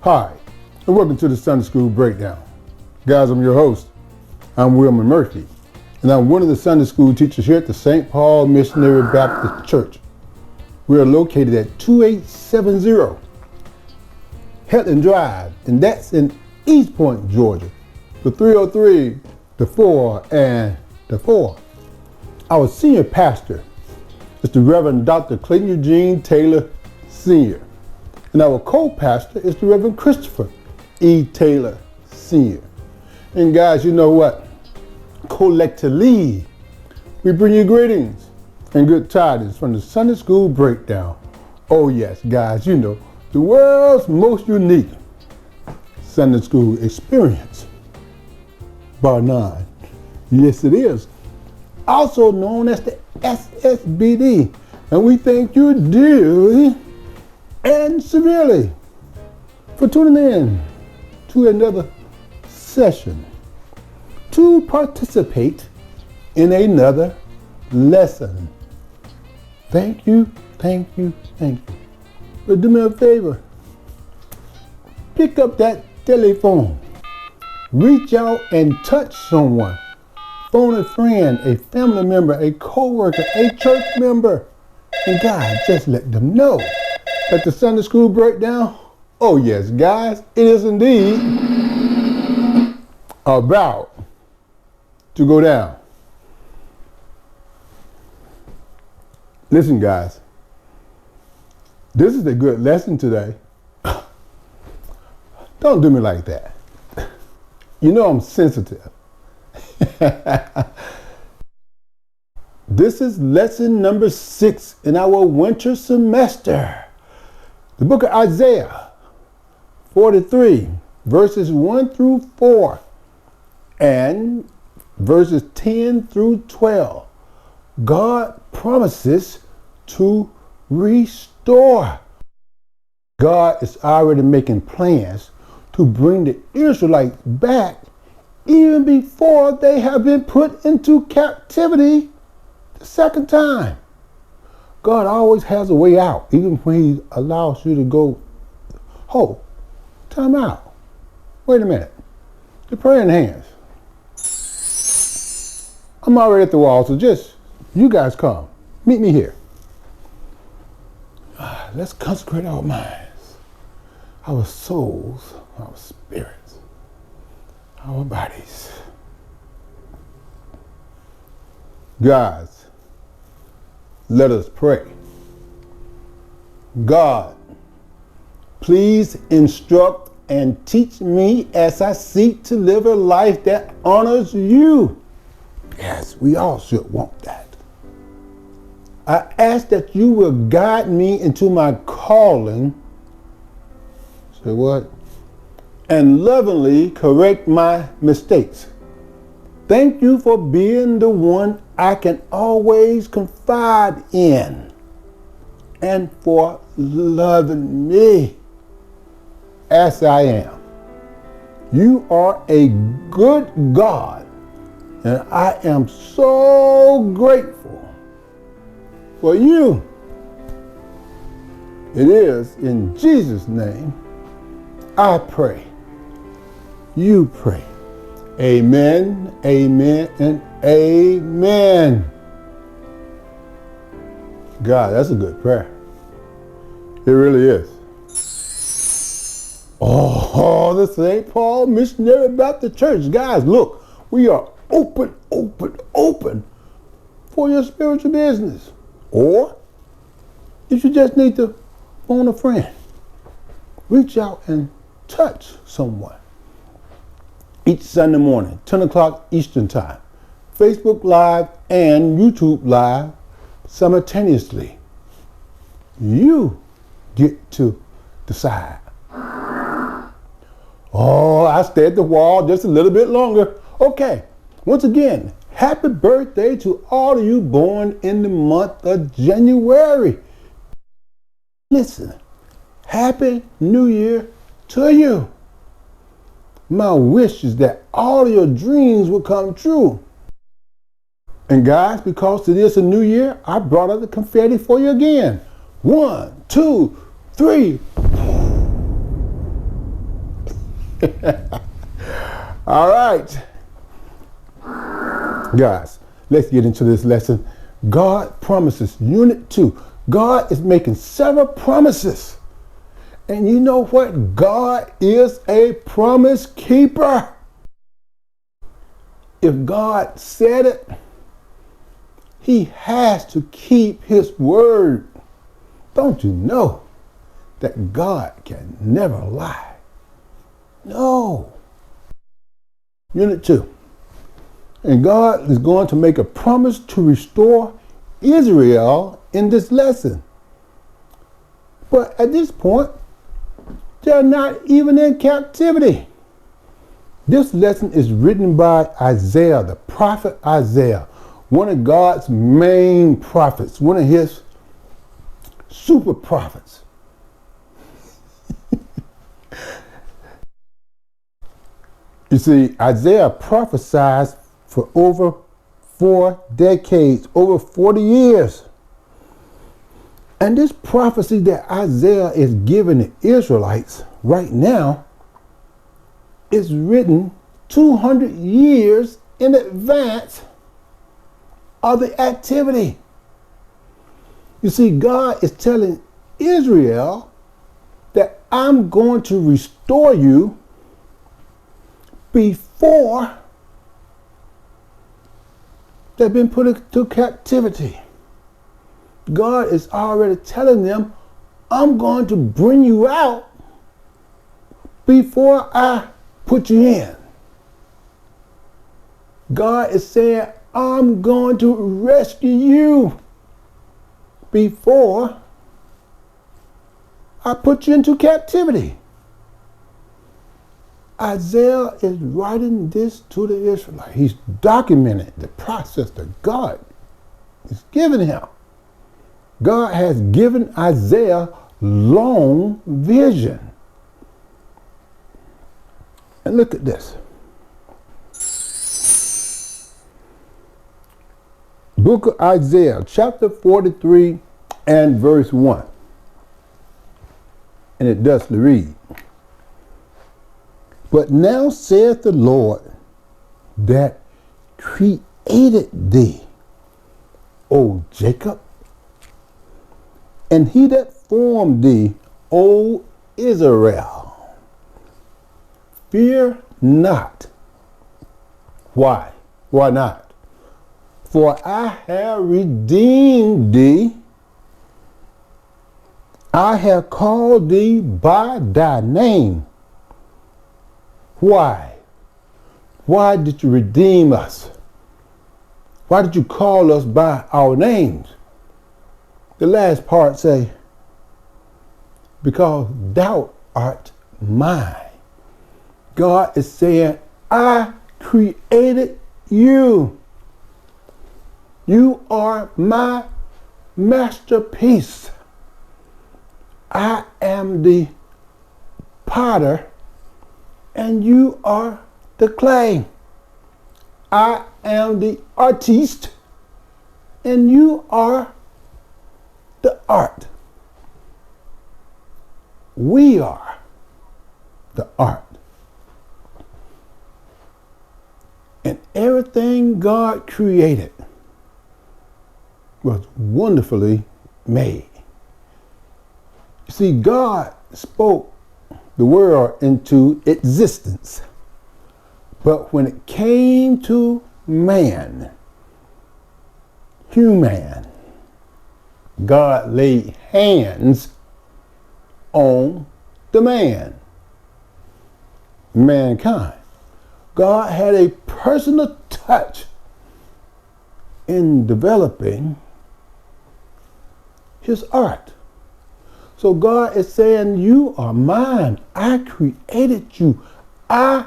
Hi, and welcome to the Sunday School Breakdown. Guys, I'm your host. I'm Wilman Murphy, and I'm one of the Sunday School teachers here at the St. Paul Missionary Baptist Church. We are located at 2870 Hetland Drive, and that's in East Point, Georgia. The 303, the 4, and the 4. Our senior pastor is the Reverend Dr. Clayton Eugene Taylor, Sr., and our co-pastor is the Reverend Christopher E. Taylor, Sr. And guys, you know what? Collectively, we bring you greetings and good tidings from the Sunday School Breakdown. Oh yes, guys, you know, the world's most unique Sunday School experience, bar none. Yes, it is. Also known as the SSBD. And we thank you dearly and severely for tuning in to another session to participate in another lesson. Thank you, thank you, thank you. But do me a favor, pick up that telephone, reach out and touch someone, phone a friend, a family member, a co-worker, a church member, and God, just let them know that the Sunday School Breakdown, oh yes, guys, it is indeed about to go down. Listen, guys, this is a good lesson today. Don't do me like that. You know I'm sensitive. This is lesson number 6 in our winter semester. The book of Isaiah 43, verses 1 through 4 and verses 10 through 12. God promises to restore. God is already making plans to bring the Israelites back even before they have been put into captivity the second time. God always has a way out, even when he allows you to go, oh, time out. Wait a minute. You're praying hands. I'm already at the wall, so just, you guys come. Meet me here. Let's consecrate our minds, our souls, our spirits, our bodies. Guys, let us pray. God, please instruct and teach me as I seek to live a life that honors you. Yes, we all should want that. I ask that you will guide me into my calling. Say what? And lovingly correct my mistakes. Thank you for being the one I can always confide in, and for loving me as I am. You are a good God, and I am so grateful for you. It is in Jesus' name I pray. You pray. Amen, amen, and amen. God, that's a good prayer. It really is. Oh, the St. Paul Missionary Baptist Church. Guys, look, we are open for your spiritual business. Or if you just need to phone a friend, reach out and touch someone. Each Sunday morning, 10 o'clock Eastern Time, Facebook Live and YouTube Live simultaneously. You get to decide. Oh, I stay at the wall just a little bit longer. Okay, once again, happy birthday to all of you born in the month of January. Listen, Happy New Year to you. My wish is that all of your dreams will come true. And guys, because it is a new year, I brought out the confetti for you again. 1, 2, 3. All right. Guys, let's get into this lesson. God promises. Unit 2. God is making several promises. And you know what? God is a promise keeper. If God said it, he has to keep his word. Don't you know that God can never lie? No. Unit 2. And God is going to make a promise to restore Israel in this lesson. But at this point, they're not even in captivity. This lesson is written by Isaiah, the prophet Isaiah, one of God's main prophets, one of his super prophets. You see, Isaiah prophesied for over 4 decades, over 40 years. And this prophecy that Isaiah is giving the Israelites right now is written 200 years in advance of the activity. You see, God is telling Israel that I'm going to restore you before they've been put into captivity. God is already telling them, I'm going to bring you out before I put you in. God is saying, I'm going to rescue you before I put you into captivity. Isaiah is writing this to the Israelites. He's documenting the process that God is giving him. God has given Isaiah long vision. And look at this. Book of Isaiah, chapter 43 and verse 1. And it does read, But now saith the Lord that created thee, O Jacob, and he that formed thee, O Israel. Fear not. Why? Why not? For I have redeemed thee. I have called thee by thy name. Why? Why did you redeem us? Why did you call us by our names? The last part say, because thou art mine. God is saying, I created you. You are my masterpiece. I am the potter and you are the clay. I am the artiste and you are the art. We are the art. And everything God created was wonderfully made. You see, God spoke the world into existence. But when it came to man, human, God laid hands on the man, mankind. God had a personal touch in developing his art. So God is saying, you are mine. I created you. I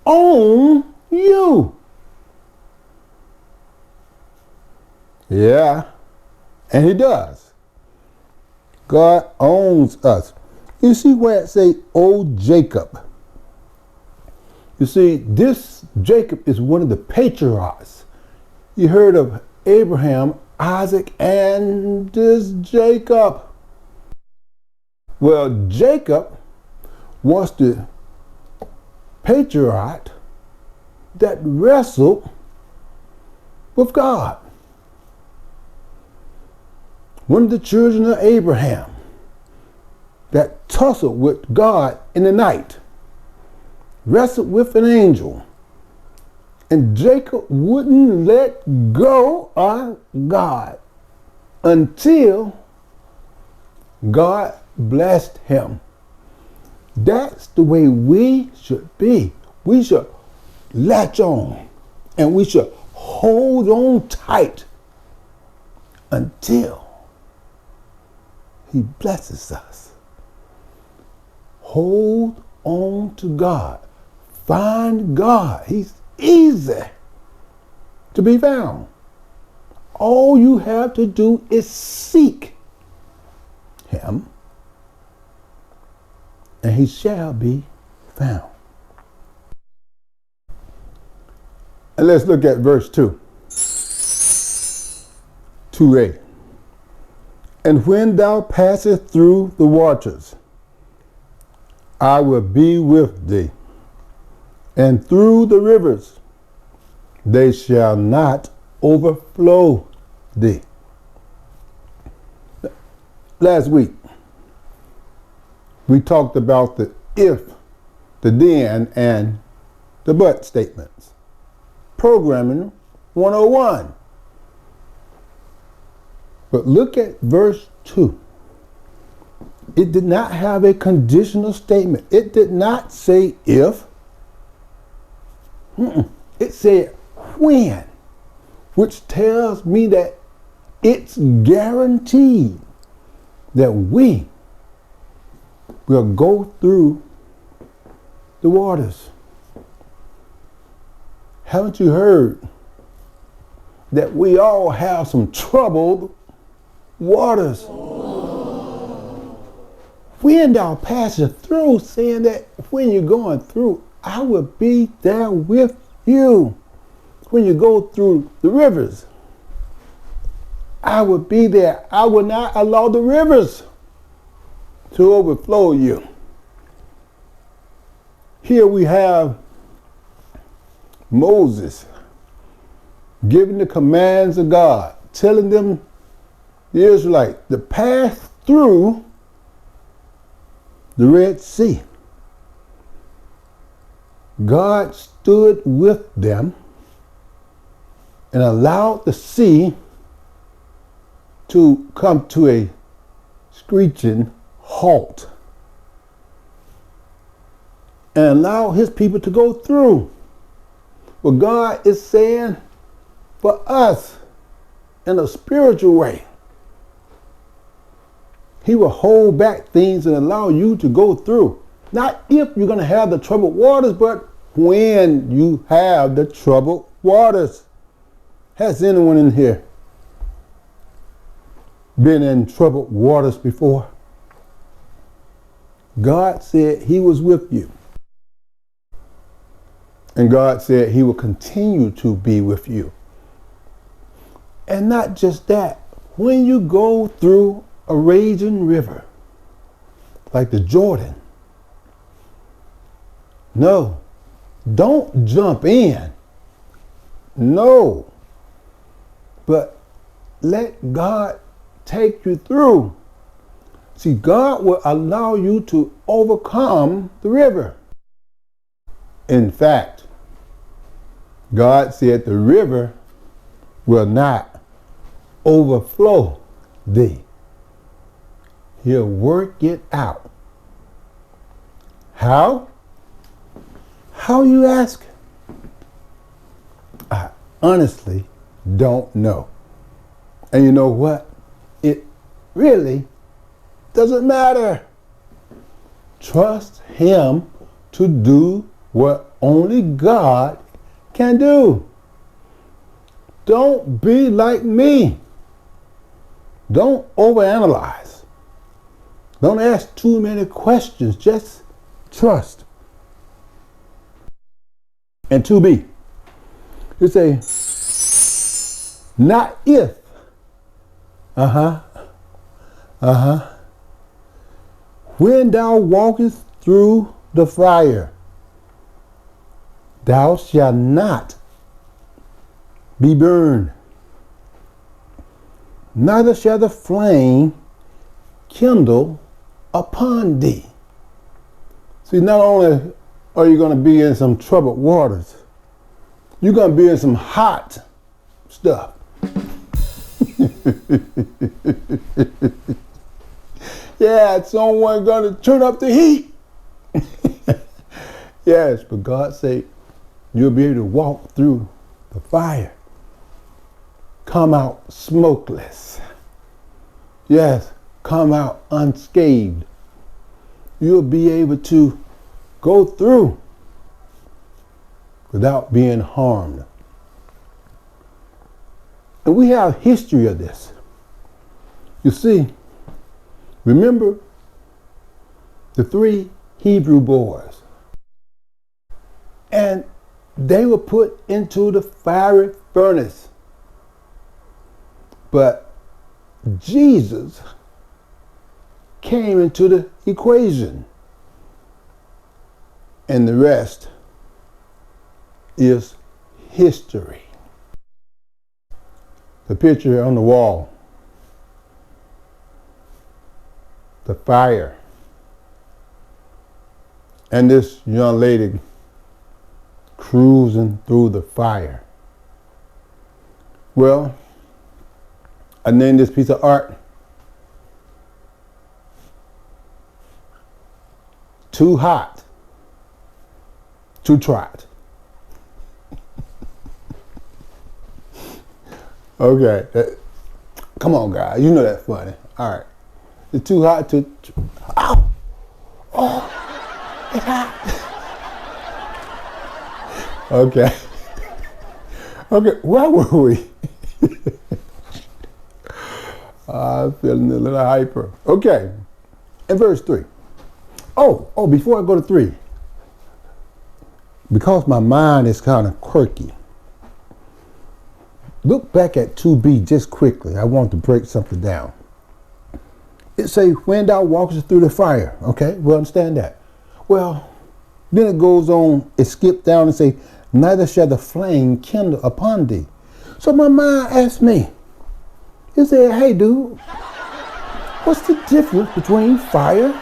own you. Yeah, and he does. God owns us. You see where it say, "O Jacob." You see, this Jacob is one of the patriarchs. You heard of Abraham, Isaac, and this Jacob. Well, Jacob was the patriarch that wrestled with God. One of the children of Abraham that tussled with God in the night, wrestled with an angel, and Jacob wouldn't let go of God until God blessed him. That's the way we should be. We should latch on and we should hold on tight until he blesses us. Hold on to God. Find God. He's easy to be found. All you have to do is seek him, and he shall be found. And let's look at verse 2. 2a. And when thou passest through the waters, I will be with thee, and through the rivers, they shall not overflow thee. Last week, we talked about the if, the then, and the but statements. Programming 101. But look at verse 2. It did not have a conditional statement. It did not say if. It said when, which tells me that it's guaranteed that we will go through the waters. Haven't you heard that we all have some troubled waters? When thou passest through, saying that when you're going through, I will be there with you. When you go through the rivers, I will be there. I will not allow the rivers to overflow you. Here we have Moses giving the commands of God, telling them, the Israelites, to pass through the Red Sea. God stood with them and allowed the sea to come to a screeching halt and allow his people to go through. What God is saying for us in a spiritual way, he will hold back things and allow you to go through. Not if you're going to have the troubled waters, but when you have the troubled waters. Has anyone in here been in troubled waters before? God said he was with you. And God said he will continue to be with you. And not just that, when you go through a raging river, like the Jordan, no, don't jump in. No, but let God take you through. See, God will allow you to overcome the river. In fact, God said the river will not overflow thee. He'll work it out. How? How, you ask? I honestly don't know. And you know what? It really doesn't matter. Trust him to do what only God can do. Don't be like me. Don't overanalyze. Don't ask too many questions. Just trust. And 2b, you say, not if. When thou walkest through the fire, thou shalt not be burned, neither shall the flame kindle upon thee. See, not only are you going to be in some troubled waters, you're going to be in some hot stuff. Yeah, someone going to turn up the heat. Yes, but God said you'll be able to walk through the fire, come out smokeless. Yes, come out unscathed. You'll be able to go through without being harmed. And we have history of this. You see, remember the 3 Hebrew boys, and they were put into the fiery furnace. But Jesus came into the equation, and the rest is history. The picture on the wall, the fire, and this young lady cruising through the fire. Well, I named this piece of art Too Hot to Trot. Okay, come on, guys, you know that's funny. All right, it's too hot to. Ow! Oh, it's hot. Okay. Okay, where were we? I'm feeling a little hyper. Okay, in verse 3. Oh, before I go to 3, because my mind is kind of quirky, look back at 2b just quickly. I want to break something down. It says, when thou walkest through the fire. Okay, we understand that. Well, then it goes on, it skipped down and say, neither shall the flame kindle upon thee. So my mind asked me, it said, hey dude, what's the difference between fire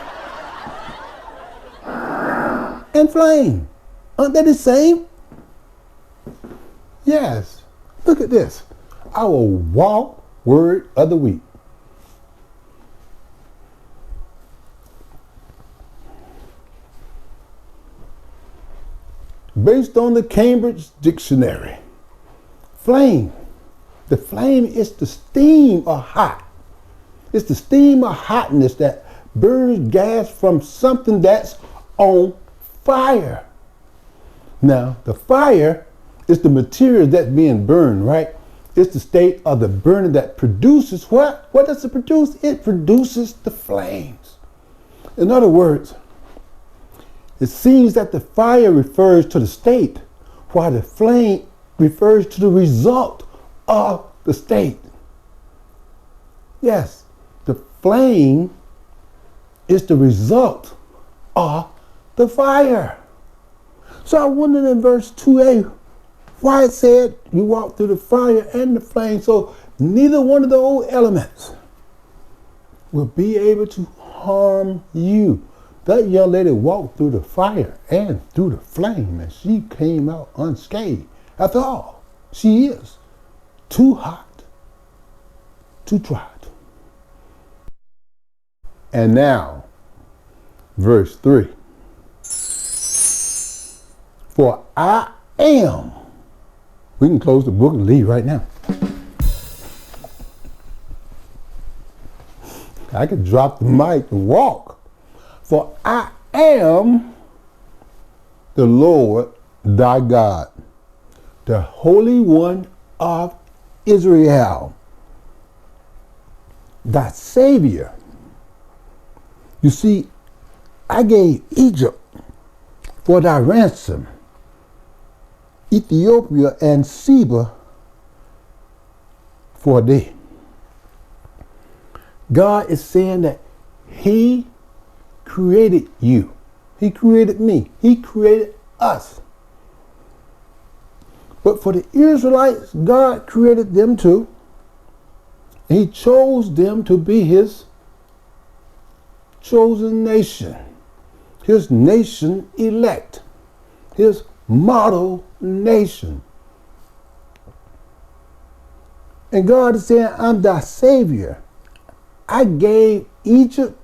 and flame? Aren't they the same? Yes. Look at this. Our walk word of the week. Based on the Cambridge Dictionary, flame. The flame is the steam or hot. It's the steam or hotness that burns gas from something that's on fire. Now, the fire is the material that's being burned, right? It's the state of the burning that produces what? What does it produce? It produces the flames. In other words, it seems that the fire refers to the state, while the flame refers to the result of the state. Yes, the flame is the result of the fire. So I wondered in verse 2a why it said you walk through the fire and the flame, so neither one of those elements will be able to harm you. That young lady walked through the fire and through the flame, and she came out unscathed. After all, she is too hot to trot. And now, verse 3. For I am. We can close the book and leave right now. I could drop the mic and walk. For I am the Lord thy God, the Holy One of Israel, thy Savior. You see, I gave Egypt for thy ransom, Ethiopia and Seba for thee. God is saying that he created you. He created me. He created us. But for the Israelites, God created them too. He chose them to be his chosen nation, his nation elect, his model nation. And God is saying, I'm thy Savior. I gave Egypt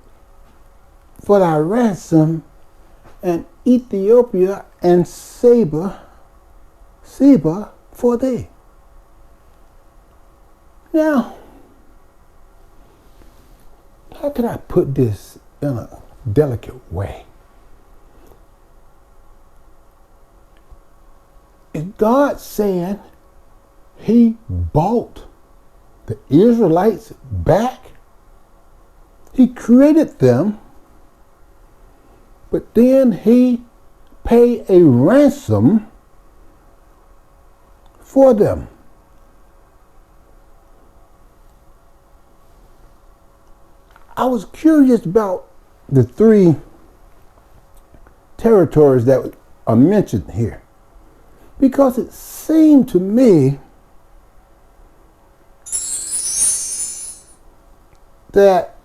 for thy ransom, and Ethiopia and Seba for thee. Now, how can I put this in a delicate way? Is God saying he bought the Israelites back? He created them, but then he paid a ransom for them. I was curious about the three territories that are mentioned here, because it seemed to me that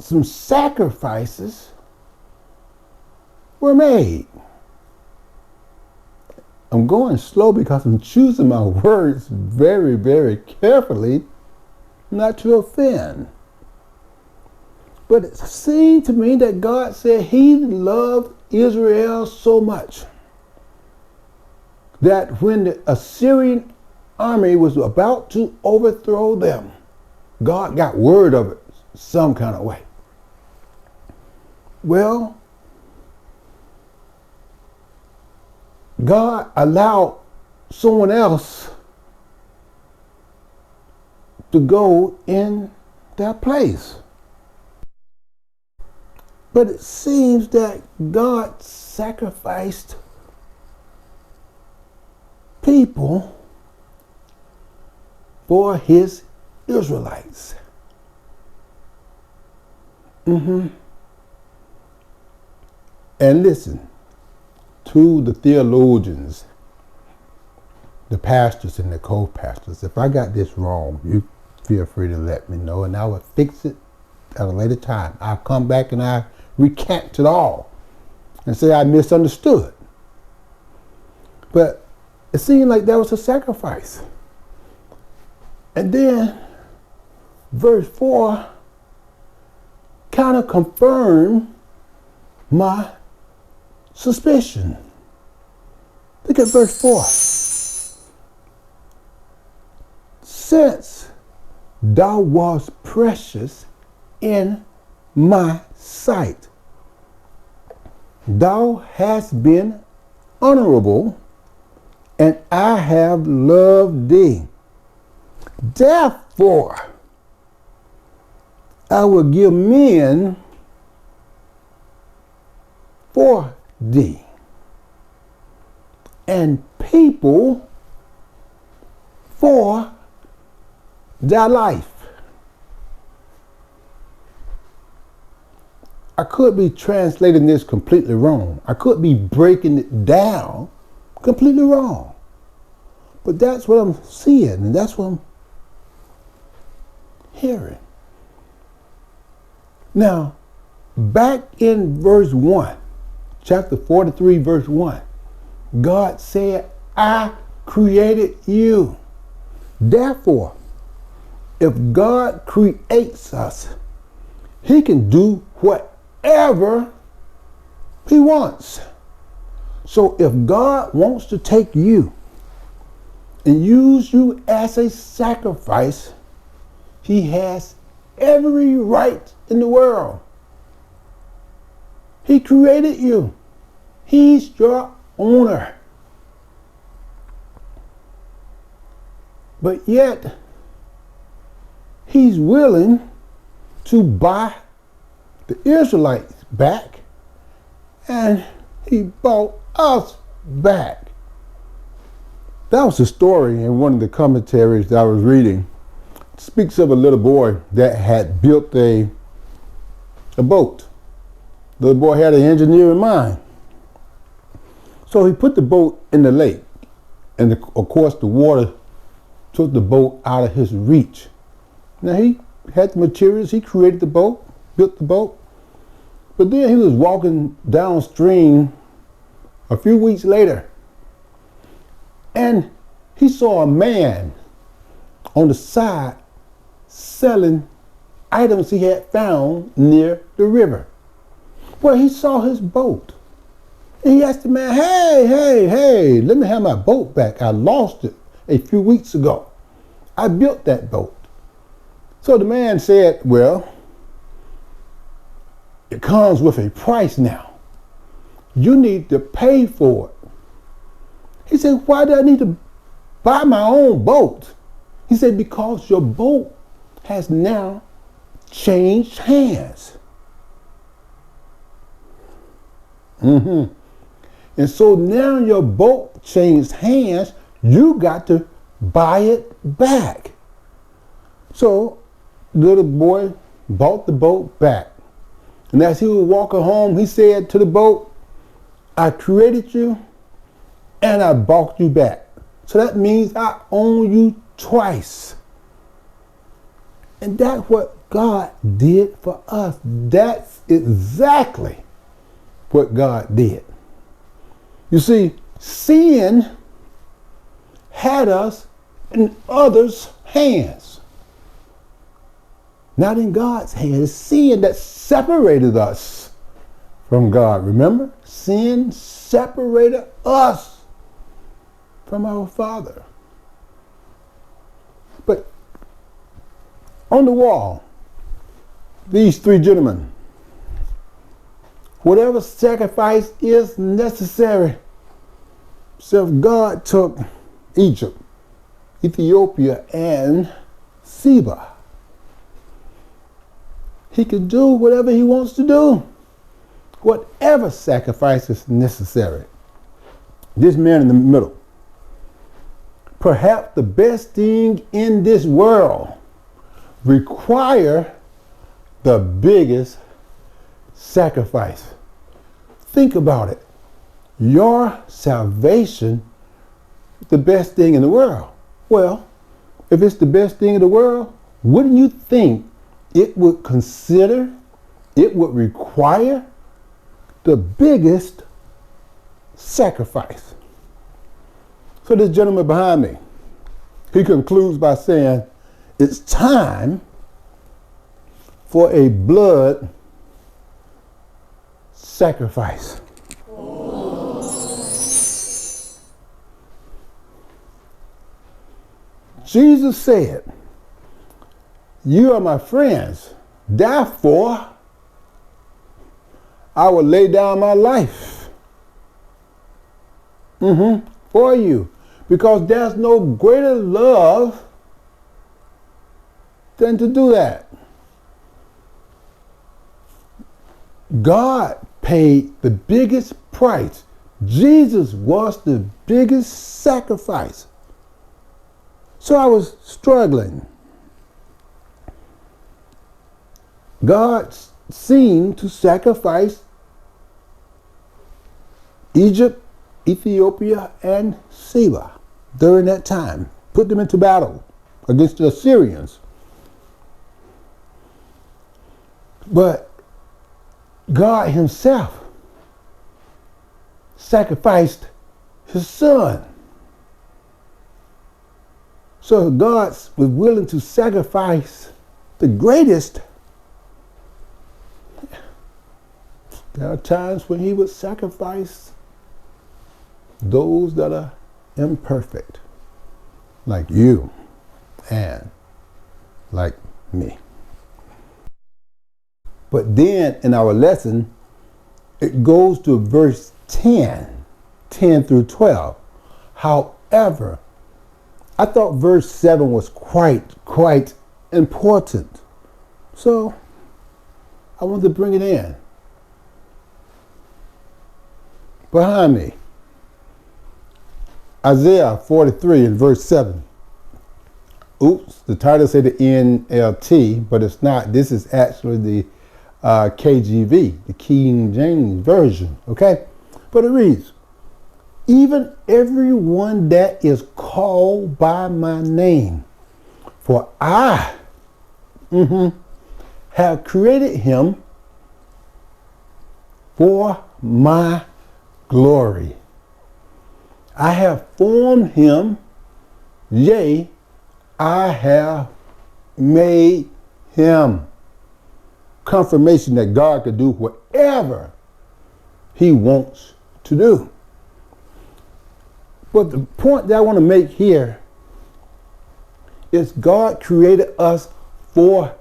some sacrifices were made. I'm going slow because I'm choosing my words very, very carefully not to offend. But it seemed to me that God said he loved Israel so much that when the Assyrian army was about to overthrow them, God got word of it some kind of way. Well, God allowed someone else to go in their place. But it seems that God sacrificed people for his Israelites. And listen to the theologians, the pastors and the co-pastors. If I got this wrong, you feel free to let me know and I will fix it at a later time. I'll come back and I recant it all and say I misunderstood. But it seemed like that was a sacrifice. And then verse 4 kind of confirmed my suspicion. Look at verse 4. Since thou wast precious in my sight, thou hast been honorable, and I have loved thee. Therefore, I will give men for thee, and people for thy life. I could be translating this completely wrong. I could be breaking it down completely wrong. But that's what I'm seeing, and that's what I'm hearing. Now, back in verse 1, chapter 43, verse 1, God said, I created you. Therefore, if God creates us, he can do whatever he wants. So if God wants to take you and use you as a sacrifice, he has every right in the world. He created you. He's your owner. But yet, he's willing to buy the Israelites back, and he bought us back. That was a story in one of the commentaries that I was reading. It speaks of a little boy that had built a boat. The little boy had an engineer in mind. So he put the boat in the lake, And of course, the water took the boat out of his reach. Now, he had the materials, he created the boat, built the boat. But then he was walking downstream a few weeks later, and he saw a man on the side selling items he had found near the river. Well, he saw his boat. And he asked the man, hey, let me have my boat back. I lost it a few weeks ago. I built that boat. So the man said, well, it comes with a price now. You need to pay for it. He said, why do I need to buy my own boat? He said, because your boat has now changed hands. And so now your boat changed hands, you got to buy it back. So the little boy bought the boat back. And as he was walking home, he said to the boat, I created you and I bought you back. So that means I own you twice. And that's what God did for us. That's exactly what God did. You see, sin had us in others' hands. Not in God's hands. It's sin that separated us from God. Remember? Sin separated us from our Father. But on the wall, these three gentlemen, whatever sacrifice is necessary. So if God took Egypt, Ethiopia, and Seba, he can do whatever he wants to do. Whatever sacrifice is necessary. This man in the middle, perhaps the best thing in this world, require the biggest sacrifice. Think about it. Your salvation, the best thing in the world. Well, if it's the best thing in the world, wouldn't you think it would consider, it would require the biggest sacrifice? So this gentleman behind me, he concludes by saying, it's time for a blood sacrifice. Jesus said, you are my friends, therefore I will lay down my life for you, because there's no greater love than to do that. God paid the biggest price. Jesus was the biggest sacrifice. So I was struggling. God seemed to sacrifice Egypt, Ethiopia, and Seba during that time. Put them into battle against the Assyrians. But God himself sacrificed his son. So God was willing to sacrifice the greatest. There are times when he would sacrifice those that are imperfect, like you and like me. But then in our lesson, it goes to verse 10 through 12. However, I thought verse 7 was quite important. So I wanted to bring it in. Behind me, Isaiah 43 and verse 7. Oops, the title said the NLT, but it's not. This is actually the KJV, the King James Version, okay? But it reads, even everyone that is called by my name. For I have created him for my glory. I have formed him, yea, I have made him. Confirmation that God could do whatever he wants to do. But the point that I want to make here is God created us for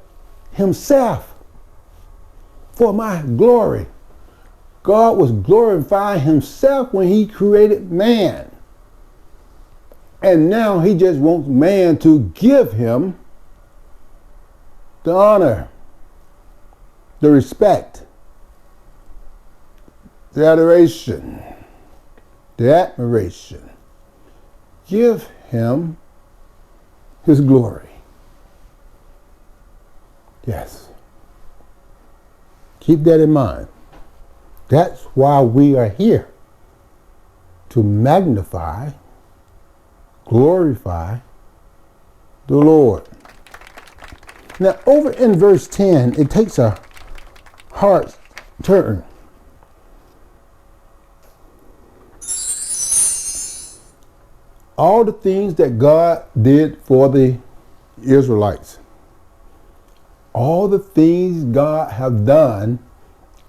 himself, for my glory. God was glorifying himself when he created man. And now he just wants man to give him the honor, the respect, the adoration, the admiration. Give him his glory. Yes. Keep that in mind. That's why we are here, to magnify, glorify the Lord. Now, over in verse 10, it takes a hard turn. All the things that God did for the Israelites, all the things God have done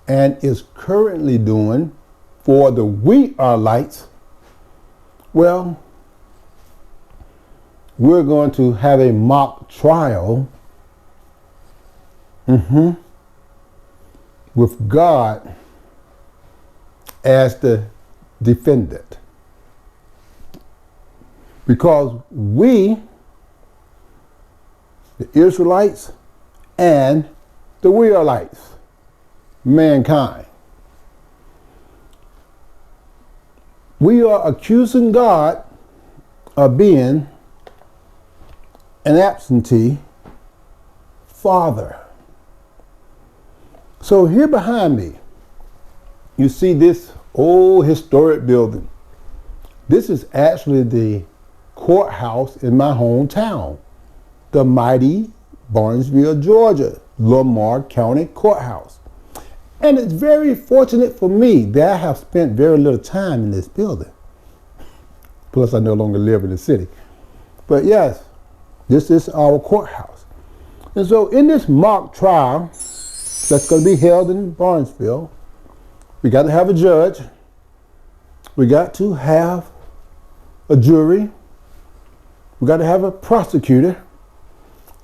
and is currently doing for the we-are-lites, well, we're going to have a mock trial with God as the defendant. Because we, the Israelites, and the we-are-lites, mankind, we are accusing God of being an absentee father. So here behind me, you see this old historic building. This is actually the courthouse in my hometown, the mighty Barnesville, Georgia, Lamar County Courthouse. And it's very fortunate for me that I have spent very little time in this building. Plus, I no longer live in the city. But yes, this is our courthouse. And so in this mock trial that's going to be held in Barnesville, we got to have a judge. We got to have a jury. We got to have a prosecutor.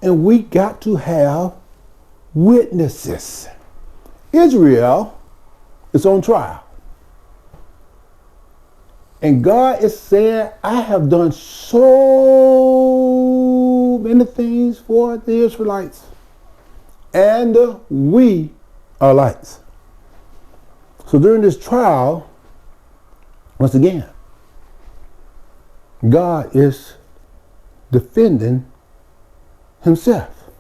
And we got to have witnesses. Israel is on trial. And God is saying, I have done so many things for the Israelites and the we-are-lites. So during this trial, once again, God is defending himself.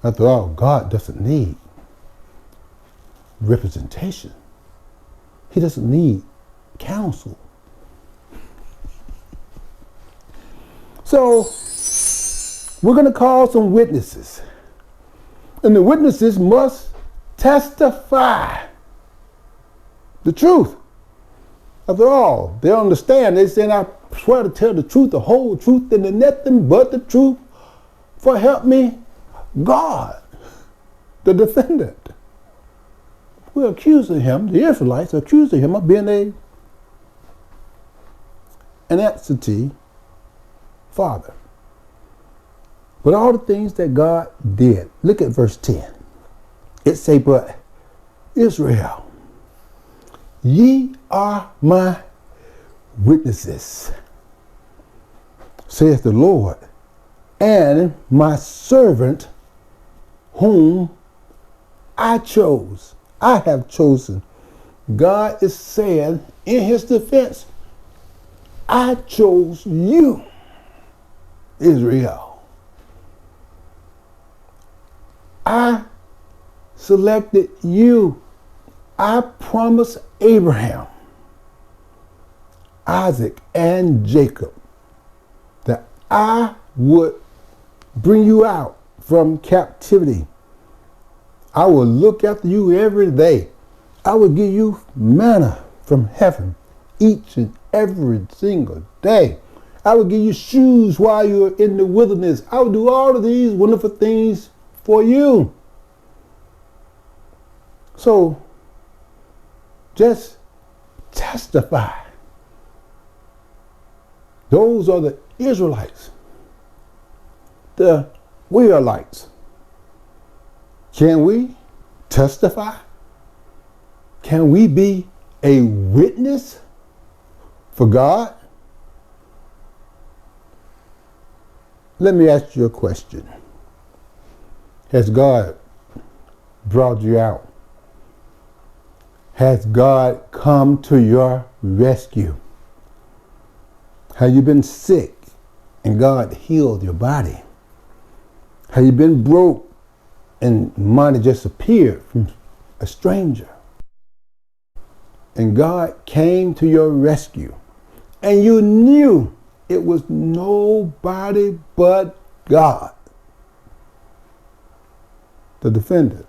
After all, God doesn't need representation. He doesn't need counsel. So we're going to call some witnesses. And the witnesses must testify the truth. After all, they understand. They say, I swear to tell the truth, the whole truth, and nothing but the truth. For help me, God, the defendant. We're accusing him, the Israelites are accusing him of being an absentee father. But all the things that God did, look at verse 10. It say, but Israel, ye are my witnesses, saith the Lord, and my servant whom I chose. I have chosen. God is saying in his defense, I chose you, Israel. I selected you. I promised Abraham Isaac and Jacob, that I would bring you out from captivity. I will look after you every day. I will give you manna from heaven each and every single day. I will give you shoes while you're in the wilderness. I will do all of these wonderful things for you. So just testify. Those are the Israelites, the Weirlites. Can we testify? Can we be a witness for God? Let me ask you a question. Has God brought you out? Has God come to your rescue? Have you been sick and God healed your body? Have you been broke and money just appeared from a stranger? And God came to your rescue and you knew it was nobody but God, the defendant.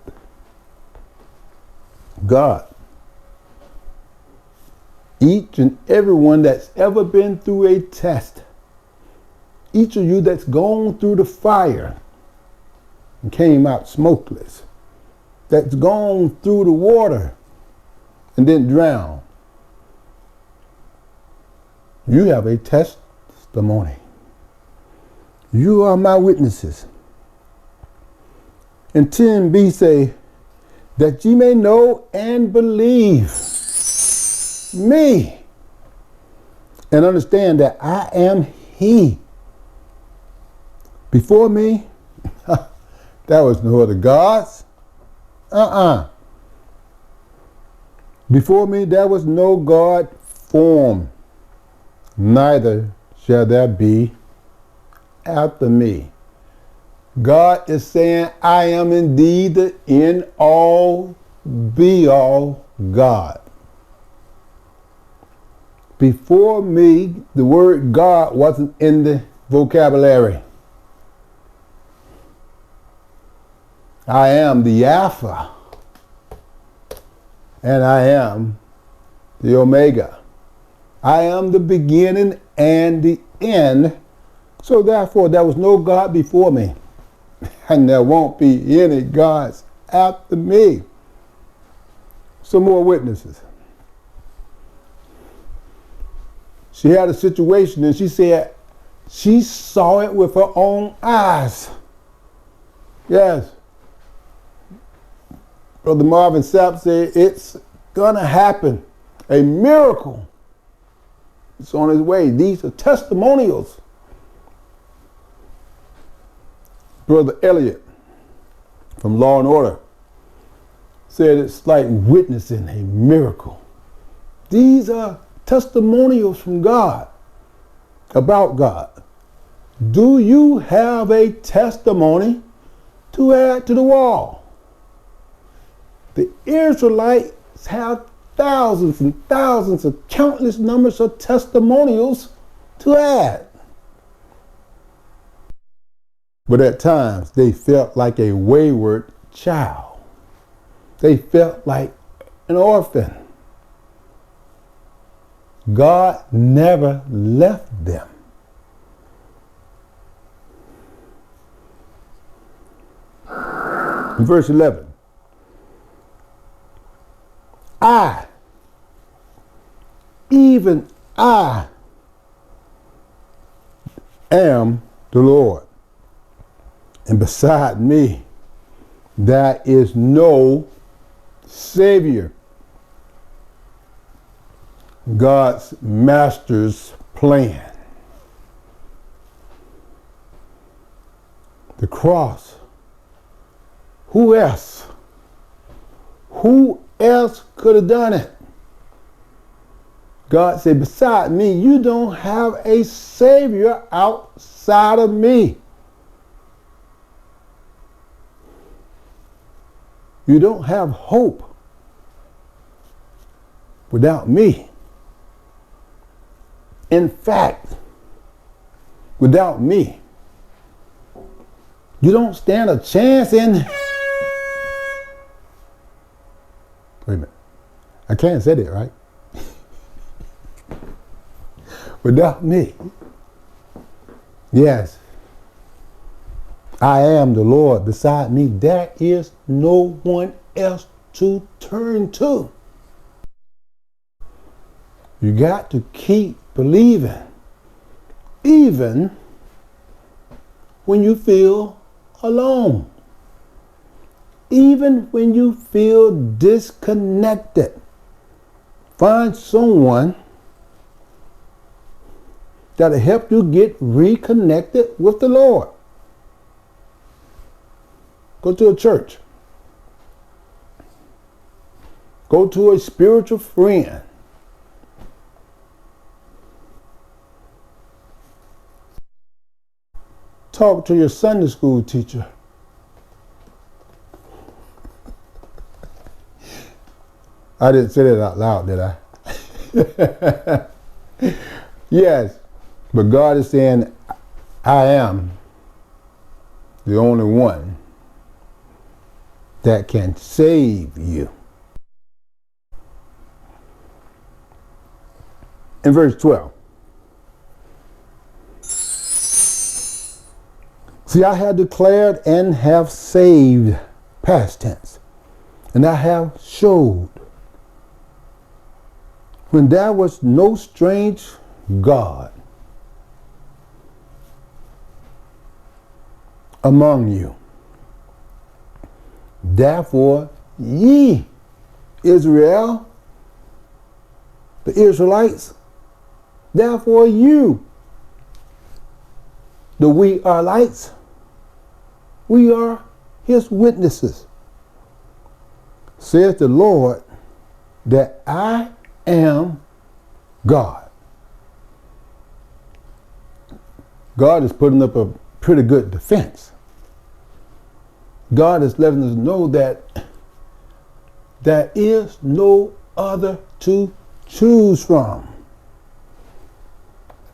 God. Each and everyone that's ever been through a test, each of you that's gone through the fire and came out smokeless, that's gone through the water and didn't drown, you have a testimony. You are my witnesses. And 10b say, that ye may know and believe me and understand that I am he. Before me, there was no other gods. Before me, there was no God formed, neither shall there be after me. God is saying, I am indeed the end all, be all God. Before me, the word God wasn't in the vocabulary. I am the Alpha, and I am the Omega. I am the beginning and the end. So therefore, there was no God before me, and there won't be any gods after me. Some more witnesses. She had a situation and she said she saw it with her own eyes. Yes. Brother Marvin Sapp said it's gonna happen. A miracle. It's on its way. These are testimonials. Brother Elliott from Law and Order said it's like witnessing a miracle. These are testimonials from God, about God. Do you have a testimony to add to the wall? The Israelites have thousands and thousands of countless numbers of testimonials to add. But at times they felt like a wayward child. They felt like an orphan. God never left them. In verse 11, I, even I, am the Lord, and beside me there is no Savior. God's master's plan. The cross. Who else? Who else could have done it? God said, beside me, you don't have a Savior outside of me. You don't have hope without me. In fact, without me, you don't stand a chance in. Wait a minute. I can't say that, right? Without me. Yes. I am the Lord. Beside me, there is no one else to turn to. You got to keep believing, even when you feel alone, even when you feel disconnected. Find someone that'll help you get reconnected with the Lord. Go to a church. Go to a spiritual friend. Talk to your Sunday school teacher. I didn't say that out loud, did I? Yes, but God is saying, I am the only one that can save you. In verse 12. See, I have declared and have saved, past tense, and I have showed when there was no strange God among you. Therefore, ye, Israel, the Israelites, therefore you, the we are lights, we are his witnesses, says the Lord, that I am God. God is putting up a pretty good defense. God is letting us know that there is no other to choose from.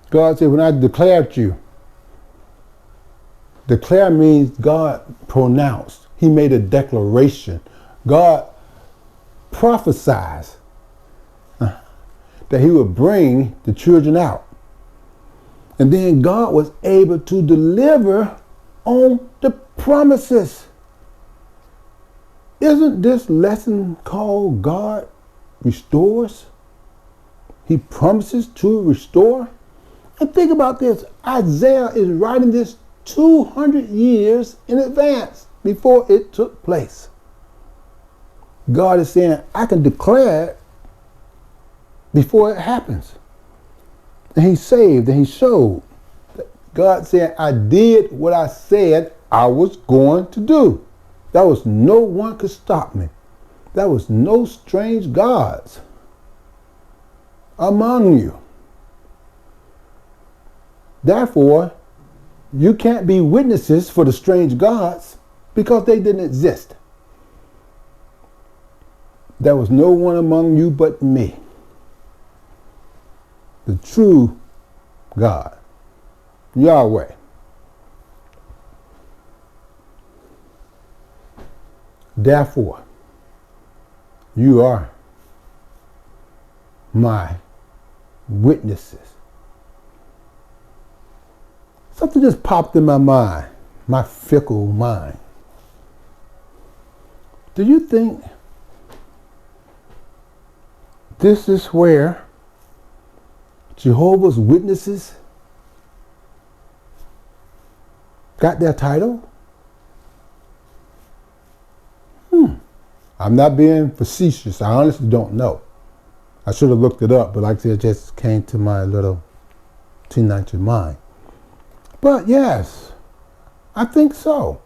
God said, when I declared you, declare means God pronounced. He made a declaration. God prophesies that he would bring the children out. And then God was able to deliver on the promises. Isn't this lesson called God restores? He promises to restore. And think about this. Isaiah is writing this 200 years in advance before it took place. God is saying, I can declare it before it happens. And he saved and he showed. God said, I did what I said I was going to do. There was no one could stop me. There was no strange gods among you. Therefore, you can't be witnesses for the strange gods because they didn't exist. There was no one among you but me, the true God, Yahweh. Therefore, you are my witnesses. Something just popped in my mind, my fickle mind. Do you think this is where Jehovah's Witnesses got their title? I'm not being facetious. I honestly don't know. I should have looked it up, but like I said, it just came to my little teenage mind. But yes, I think so.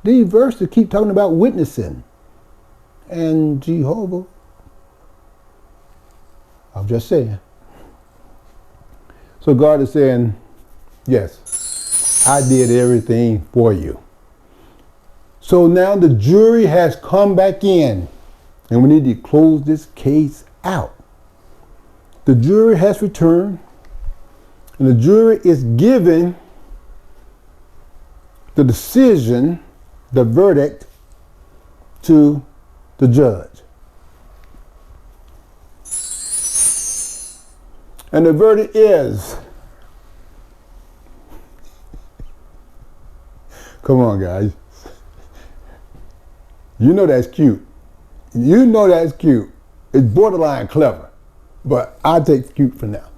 These verses keep talking about witnessing. And Jehovah, I'm just saying. So God is saying, yes, I did everything for you. So now the jury has come back in, and we need to close this case out. The jury has returned, And the jury is giving the decision, the verdict, to the judge. And the verdict is, come on guys, you know that's cute. You know that's cute. It's borderline clever, but I'll take cute for now.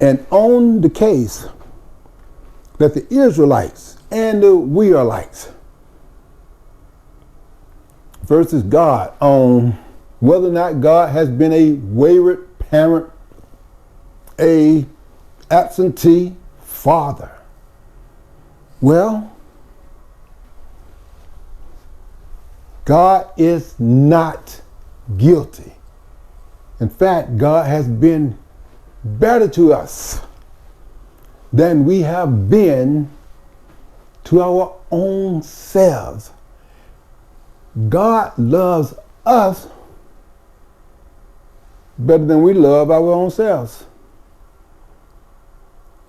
And on the case that the Israelites and the Weirlites versus God on whether or not God has been a wayward parent, a absentee father. Well, God is not guilty. In fact, God has been better to us than we have been to our own selves. God loves us better than we love our own selves.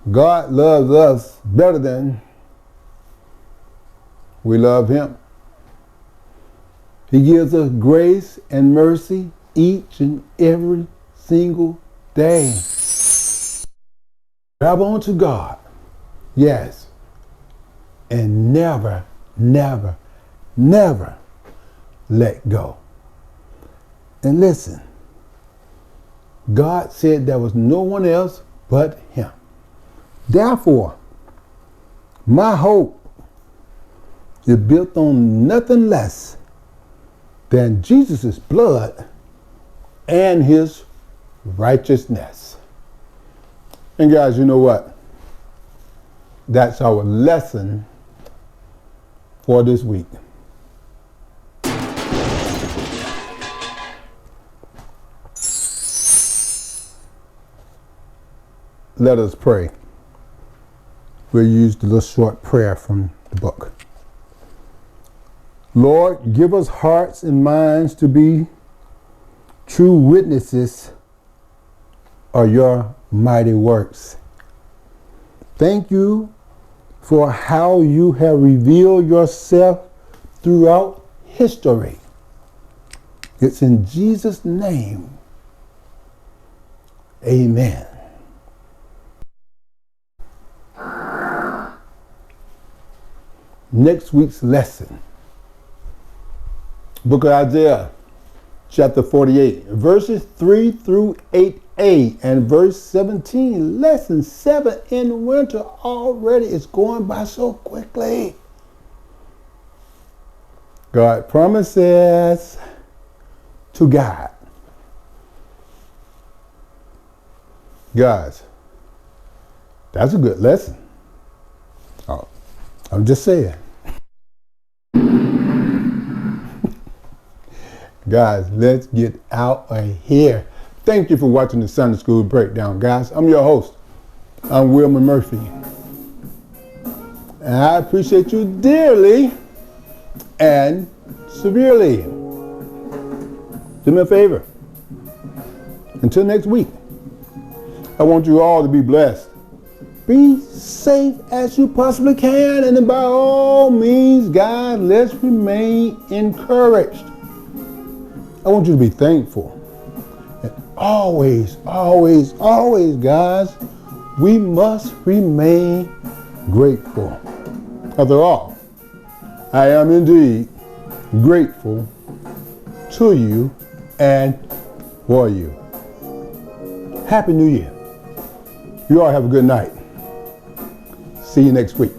God loves us better than we love him. He gives us grace and mercy each and every single day. Grab on to God, yes, and never, never, never let go. And listen, God said there was no one else but him. Therefore, my hope is built on nothing less than Jesus' blood and his righteousness. And guys, you know what? That's our lesson for this week. Let us pray. We'll use the little short prayer from the book. Lord, give us hearts and minds to be true witnesses of your mighty works. Thank you for how you have revealed yourself throughout history. It's in Jesus' name. Amen. Next week's lesson. Book of Isaiah, chapter 48, verses 3 through 8a, and verse 17. Lesson 7 in winter already. It's going by so quickly. God promises to guide. Guys, that's a good lesson. Oh, I'm just saying. Guys, let's get out of here. Thank you for watching the Sunday School Breakdown, guys. I'm your host. I'm Wilman Murphy. And I appreciate you dearly and severely. Do me a favor. Until next week, I want you all to be blessed. Be safe as you possibly can. And by all means, guys, let's remain encouraged. I want you to be thankful. And always, always, always, guys, we must remain grateful. After all, I am indeed grateful to you and for you. Happy New Year. You all have a good night. See you next week.